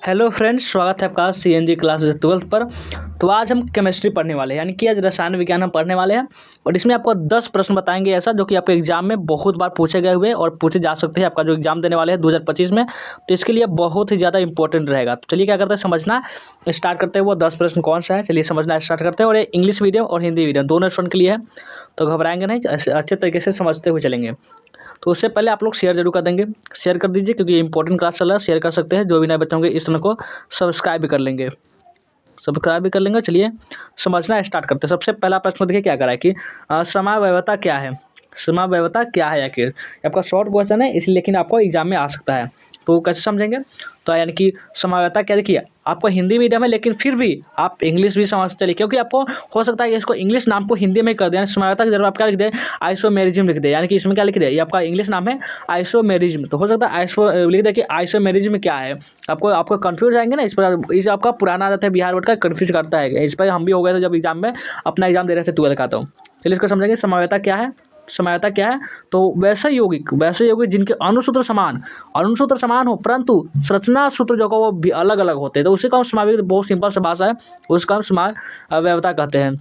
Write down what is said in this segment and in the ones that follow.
Hello friends, स्वागत है आपका सीएनजी क्लास 12th पर। तो आज हम केमिस्ट्री पढ़ने वाले हैं, यानी कि आज रसायन विज्ञान हम पढ़ने वाले हैं। और इसमें आपको 10 प्रश्न बताएंगे ऐसा जो कि आपके एग्जाम में बहुत बार पूछे गए हुए और पूछे जा सकते हैं। आपका जो एग्जाम देने वाले हैं 2025 में, तो इसके लिए बहुत ही ज़्यादा इंपॉर्टेंट रहेगा। तो चलिए क्या करते हैं, समझना स्टार्ट करते हैं। वो 10 प्रश्न कौन सा है, चलिए समझना स्टार्ट करते हैं। और ये इंग्लिश मीडियम और हिंदी मीडियम दोनों स्टूडेंट के लिए है, तो घबराएंगे नहीं, अच्छे तरीके से समझते हुए चलेंगे। तो उससे पहले आप लोग शेयर जरूर कर देंगे, शेयर कर दीजिए क्योंकि इंपॉर्टेंट क्लास चल रहा है। शेयर कर सकते हैं, जो भी नए बच्चे होंगे इस चैनल को सब्सक्राइब भी कर लेंगे, सब्सक्राइब भी कर लेंगे। चलिए समझना स्टार्ट करते हैं। सबसे पहला प्रश्न देखिए क्या करा है कि समव्यवता क्या है। समव्यवता क्या है आखिर, आपका शॉर्ट क्वेश्चन है इसलिए, लेकिन आपको एग्जाम में आ सकता है। तो कैसे समझेंगे, तो यानी कि समव्यवता क्या, देखिए आपको हिंदी मीडियम है लेकिन फिर भी आप इंग्लिश भी समझ चलिए, क्योंकि आपको हो सकता है कि इसको इंग्लिश नाम को हिंदी में कर दें। समव्यवता की जरूर आप क्या लिख दें, आइसोमेरिज्म लिख दें, यानी कि इसमें क्या लिख दें, ये आपका इंग्लिश नाम है आइसोमेरिज्म। तो हो सकता है आइसो लिख दें कि आइसोमेरिज्म क्या है। आपको आपको कन्फ्यूज जाएंगे ना इस पर, इस आपका पुराना आदत है बिहार बोर्ड का, कन्फ्यूज करता है। इस पर हम भी हो गए थे जब एग्जाम में अपना एग्जाम दे रहे थे 12 का। तो चलिए इसको समझेंगे, समव्यवता क्या है। समव्यवता क्या है, तो वैसे यौगिक जिनके अणुसूत्र समान हो परंतु संरचना सूत्र जो को वो भी अलग अलग होते हैं, तो उसी का हम समव्यवता, बहुत सिंपल सा भाषा है, उसका हम समव्यवता कहते हैं।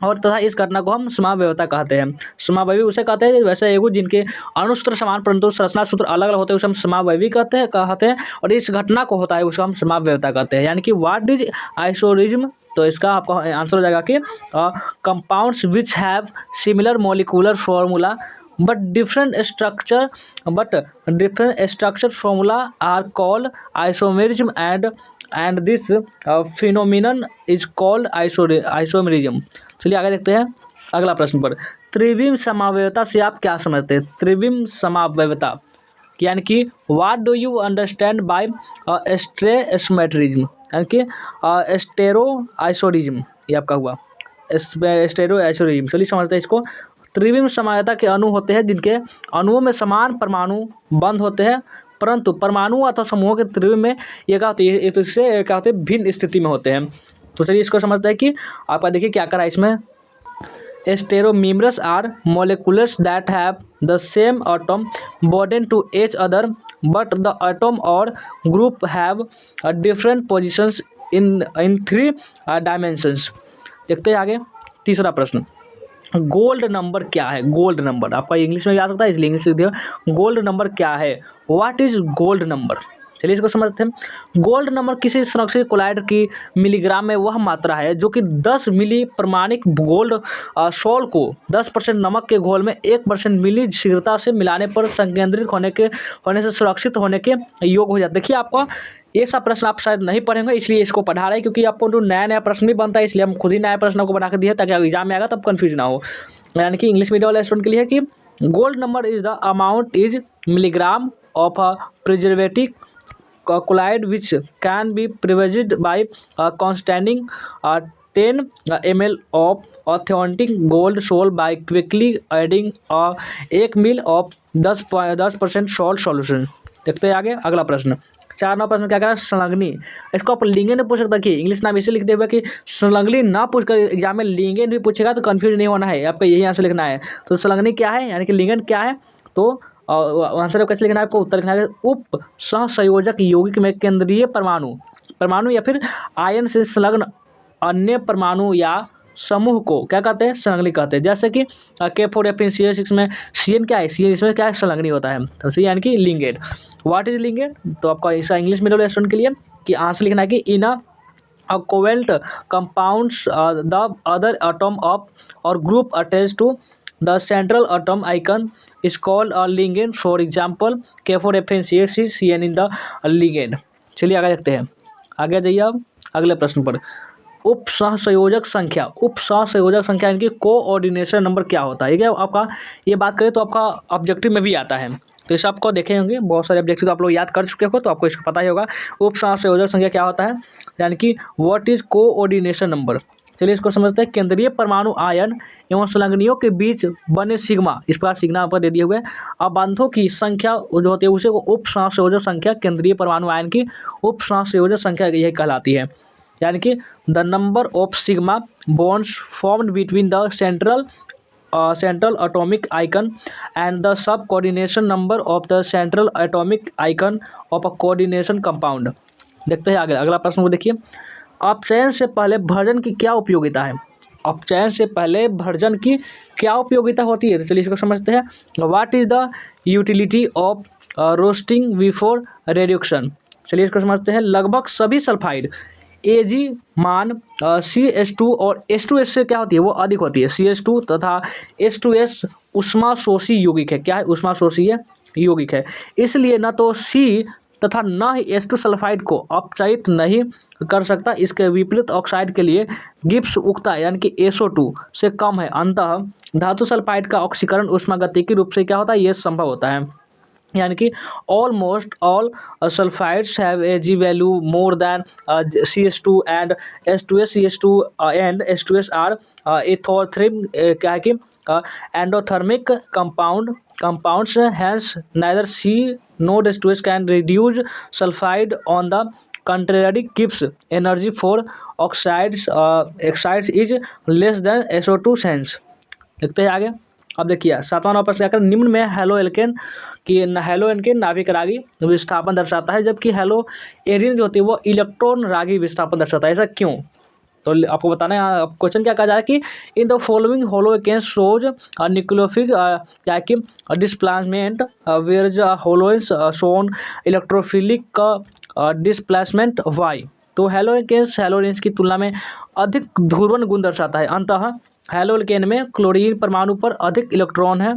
और तथा इस घटना को हम समव्यवता कहते हैं। समव्यवी उसे कहते हैं वैसे यौगिक जिनके अणुसूत्र समान परंतु संरचना सूत्र अलग अलग होते हैं, उसे हम समव्यवी कहते हैं। और इस घटना को होता है उसको हम समव्यवता कहते हैं। यानी कि व्हाट इज आइसोरिज्म, तो इसका आपका आंसर हो जाएगा कि compounds which have similar molecular formula but different structure formula are called isomerism and this phenomenon is called isomerism. चलिए आगे देखते हैं अगला प्रश्न पर। त्रिविम समव्यवता से आप क्या समझते हैं। त्रिविम समव्यवता यानी कि what do you understand by stereoisomerism, यानी कि स्टेरो आइसोरिज्म, ये आपका हुआ स्टेरो आइसोरिज्म। चलिए समझते हैं इसको। त्रिविम समव्यवता के अणु होते हैं जिनके अणुओं में समान परमाणु बंद होते हैं, परंतु परमाणु अथवा समूहों के त्रिविम में ये क्या होती है, एक दूसरे से क्या होते हैं, भिन्न स्थिति में होते हैं। तो चलिए इसको समझते हैं कि आपका देखिए क्या करा है इसमें। Stereomers are molecules that have the same atom bonded to each other, but the atom or group have different positions in three dimensions. देखते हैं आगे तीसरा प्रश्न। गोल्ड नंबर क्या है। गोल्ड नंबर आपका इंग्लिश में भी आ सकता है इसलिए इंग्लिश लिख दिया। गोल्ड नंबर क्या है, व्हाट इज गोल्ड नंबर। चलिए इसको समझते हैं। गोल्ड नंबर किसी संरक्षित कोलाइड की मिलीग्राम में वह मात्रा है जो कि 10 मिली प्रमाणिक गोल्ड सोल को 10% नमक के घोल में 1% मिली शीघ्रता से मिलाने पर संकेंद्रित होने से सुरक्षित होने के योग हो जाता है। देखिए आपका ये सब प्रश्न आप शायद नहीं पढ़ेंगे इसलिए इसको पढ़ा रहे हैं, क्योंकि आपको जो नया नया प्रश्न भी बनता है इसलिए हम खुद ही नया प्रश्नों को बना के दिए ताकि एग्जाम में आएगा तब कन्फ्यूज ना हो। यानी कि इंग्लिश मीडियम वाले स्टूडेंट के लिए है कि gold number is the amount is milligram of a preservative colloid which can be privileged by containing 10 ml of authentic gold salt by quickly adding 1 ml of 10% salt solution। देखते हैं आगे अगला प्रश्न। 4 प्रश्न क्या कह रहा है, संलग्नी। इसको आप लिंगेन में पूछ सकता है कि इंग्लिश नाम इसे लिख दे हुआ कि संलग्नी ना पूछ कर एग्जाम में लिंगेन भी पूछेगा तो कंफ्यूज नहीं होना है, आपका यही आंसर लिखना है। तो संलग्नी क्या है, यानी कि लिंगेन क्या है, तो आंसर कैसे लिखना है, आपको उत्तर लिखना है उप सहसंयोजक यौगिक में केंद्रीय परमाणु या फिर आयन से संलग्न अन्य परमाणु या समूह को क्या कहते हैं, संलग्नी कहते हैं। जैसे कि K4 या फिर CH6 में CN क्या है, CN इसमें क्या है, संलग्नी होता है। तो सी यानी कि लिंगेड। व्हाट इज लिंगेड, तो आपका ऐसा इंग्लिश मीडियम स्टूडेंट के लिए कि आंसर लिखना है कि in a covalent compounds the other atom of और group attached to the central atom icon is called a ligand, for example K4FnCH6 CN in the ligand। चलिए आगे देखते हैं, आगे जाइए अब अगले प्रश्न पर। उप सहसंयोजक संख्या। उप सहसंयोजक संख्या यानी कि कोऑर्डिनेशन नंबर क्या होता है, क्या आपका ये बात करें तो आपका ऑब्जेक्टिव में भी आता है। तो इसे आपको देखे होंगे बहुत सारे ऑब्जेक्टिव तो आप लोग याद कर चुके हो, तो आपको इसका पता ही होगा उप सहसंयोजक संख्या क्या होता है, यानी कि व्हाट इज कोऑर्डिनेशन नंबर। चलिए इसको समझते हैं। केंद्रीय परमाणु आयन एवं संलग्नियों के बीच बने सिग्मा, इस प्रकार सिग्मा पर दे दिए हुए अबांधों की संख्या जो होती है उसे उप सहसंयोजक संख्या, केंद्रीय परमाणु आयन की उप सहसंयोजक संख्या यही कहलाती है। यानी कि the number of sigma bonds formed between the central atomic icon and the sub coordination number of the central atomic icon of a coordination compound। देखते हैं आगे अगला प्रश्न को देखिए, अपचयन से पहले भर्जन की क्या उपयोगिता है? अपचयन से पहले भर्जन की क्या उपयोगिता होती है? तो चलिए इसको समझते हैं। What is the utility of roasting before reduction? चलिए इसको समझते हैं। लगभग सभी सल्फाइड Ag मान CH2 और H2S से क्या होती है, वो अधिक होती है। CH2 तथा H2S ऊष्माशोषी यौगिक है। क्या है? ऊष्माशोषी यौगिक है। इसलिए न तो C तथा न ही H2 सल्फाइड को अपचयित नहीं कर सकता। इसके विपरीत ऑक्साइड के लिए गिब्स उक्ता यानी कि SO2 से कम है। अंतः धातु सल्फाइड का ऑक्सीकरण ऊष्मागतिकी रूप से क्या होता है, ये संभव होता है। यानी कि almost all sulphides have Ag value more than CH2 and H2S CH2 and H2S are endothermic क्या है कि endothermic compounds hence neither C nor H2S can reduce sulfide on the contrary gives energy for oxides is less than SO2 hence। देखते हैं आगे। अब देखिए 7वां number प्रश्न क्या कर, निम्न में हेलो एल्केन नाभिक रागी विस्थापन दर्शाता है, जबकि हेलो एरिन जो होती है वो इलेक्ट्रॉन रागी विस्थापन दर्शाता है। ऐसा क्यों? तो आपको बताना है। क्वेश्चन क्या कहा जा रहा है कि in the following haloalkanes shows nucleophilic क्या कि displacement where haloarenes shown electrophilic displacement why. तो हेलो एल्केन्स की तुलना में अधिक ध्रुवण गुण दर्शाता है। अंतः हेलो एल्केन में क्लोरीन परमाणु पर अधिक इलेक्ट्रॉन है।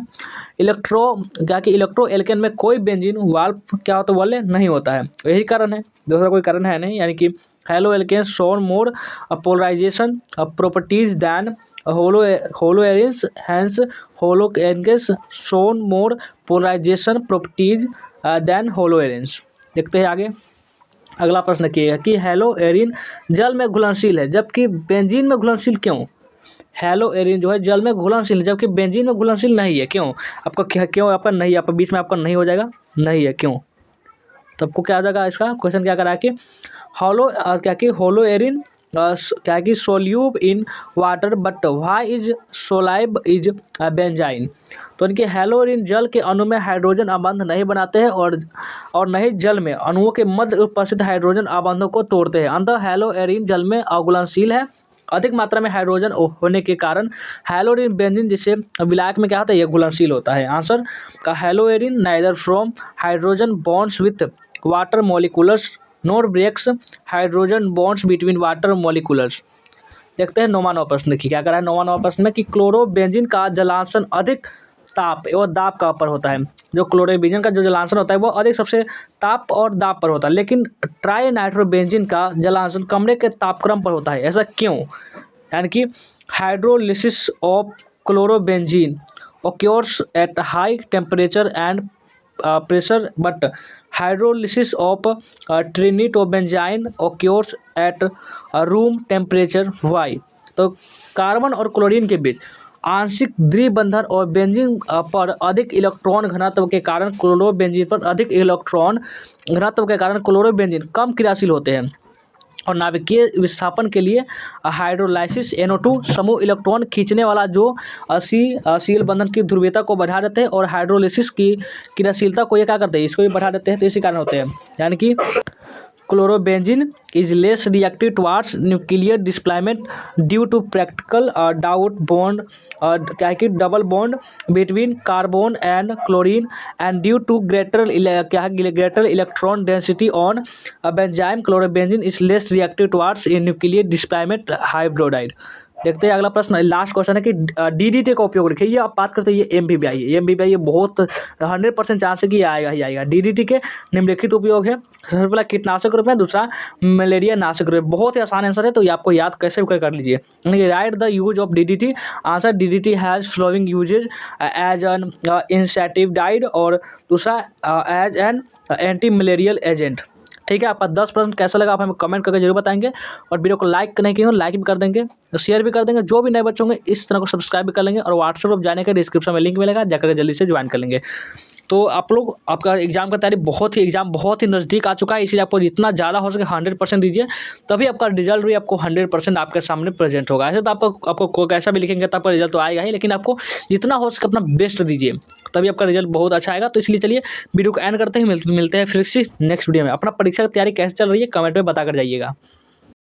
इलेक्ट्रो एल्केन में कोई बेंजीन वाल्व क्या होता है, वाले नहीं होता है। यही कारण है, दूसरा कोई कारण है नहीं। यानी कि हेलो एल्केन्स शोन मोर पोलराइजेशन प्रॉपर्टीज दैन होलो एरिन्स, हैंस होलो एल्केन्स शोन मोर पोलराइजेशन प्रॉपर्टीज दैन होलो एरिन्स। देखते हैं आगे अगला प्रश्न किया कि हेलो एरिन जल में घुलनशील है जबकि बेंजीन में घुलनशील क्यों? हेलो एरिन जो है जल में घुलनशील है जबकि बेंजीन में घुलनशील नहीं है। क्यों? आपका क्यों आपका नहीं, आपका बीच में आपका नहीं हो जाएगा, नहीं है क्यों? तो आपको क्या आ जाएगा, इसका क्वेश्चन क्या करा कि होलो एरिन क्या कि soluble in water but why is soluble is benzene. तो इनके हेलो एरिन जल के अणु में हाइड्रोजन आबंध नहीं बनाते हैं और न ही जल में अणुओं के मध्य उपस्थित हाइड्रोजन आबंधों को तोड़ते हैं। अंतः हेलो एरिन जल में अघुलनशील है। अधिक मात्रा में हाइड्रोजन होने के कारण हेलो एरिन बेंजीन जिसे विलायक में क्या होता है, यह घुलनशील होता है। आंसर का haloarene neither from hydrogen bonds with water molecules nor breaks hydrogen bonds between water molecules. देखते हैं 9वां प्रश्न की क्या करा है। 9वां प्रश्न में कि क्लोरोबेंजीन का जलांशन अधिक ताप एवं दाब का पर होता है। जो क्लोरोबेंजीन का जो जलांशन होता है वो अधिक सबसे ताप और दाब पर होता है, लेकिन ट्राई नाइट्रोबेंजीन का जलांशन कमरे के तापक्रम पर होता है। ऐसा क्यों? यानी कि hydrolysis of chlorobenzene occurs at high temperature and pressure, but hydrolysis of trinitobenzene occurs at room temperature. Why? तो कार्बन और क्लोरीन के बीच आंशिक द्विबंधन और बेंजीन पर अधिक इलेक्ट्रॉन घनत्व के कारण क्लोरोबेंजीन पर अधिक इलेक्ट्रॉन घनत्व के कारण क्लोरोबेंजीन कम क्रियाशील होते हैं और नाभिकीय विस्थापन के लिए हाइड्रोलाइसिस NO2 समूह इलेक्ट्रॉन खींचने वाला जो सील बंधन की ध्रुवीयता को बढ़ा देते हैं और हाइड्रोलिसिस की क्रियाशीलता को ये क्या करते हैं, इसको भी बढ़ा देते हैं। तो इसी कारण होते हैं। यानी कि chlorobenzene is less reactive towards nuclear displacement due to practical डाउट बॉन्ड क्या है कि double bond between carbon and chlorine and due to greater electron density on benzene chlorobenzene is less reactive towards nuclear displacement हाइब्रोडाइड। देखते हैं अगला प्रश्न, last question है कि DDT का उपयोग रखिए। ये आप बात करते हैं ये MBBI है, MBBI ये बहुत 100% चांस है कि ये आएगा ही आएगा। DDT के निम्नलिखित उपयोग है। सबसे पहला कीटनाशक रूप में, दूसरा मलेरिया नाशक रूप में। बहुत ही आसान आंसर है, तो ये आपको याद कैसे भी कर लीजिए। Write the use of DDT। Answer DDT has following uses as an insecticide और दूसरा as an anti malarial agent. ठीक है, आपका 10 प्रश्न कैसा लगा आप हमें कमेंट करके जरूर बताएंगे और वीडियो को लाइक नहीं किए हो लाइक भी कर देंगे, शेयर भी कर देंगे। जो भी नए बच्चे होंगे इस तरह को सब्सक्राइब भी कर लेंगे और व्हाट्सएप जाने का डिस्क्रिप्शन में लिंक मिलेगा, जाकर जल्दी से ज्वाइन कर लेंगे। तो आप लोग, आपका एग्ज़ाम का तैयारी एग्ज़ाम बहुत ही नज़दीक आ चुका है, इसलिए आपको जितना ज़्यादा हो सके 100% दीजिए, तभी आपका रिजल्ट भी आपको 100% आपके सामने प्रेजेंट होगा। ऐसे तो आपको कैसा भी लिखेंगे तो आपका रिजल्ट तो आएगा ही, लेकिन आपको जितना हो सके अपना बेस्ट दीजिए, तभी आपका रिजल्ट बहुत अच्छा आएगा। तो इसलिए चलिए वीडियो को एंड करते हैं, मिलते हैं फिर से नेक्स्ट वीडियो में। अपना परीक्षा की तैयारी कैसे चल रही है कमेंट में बता कर जाइएगा।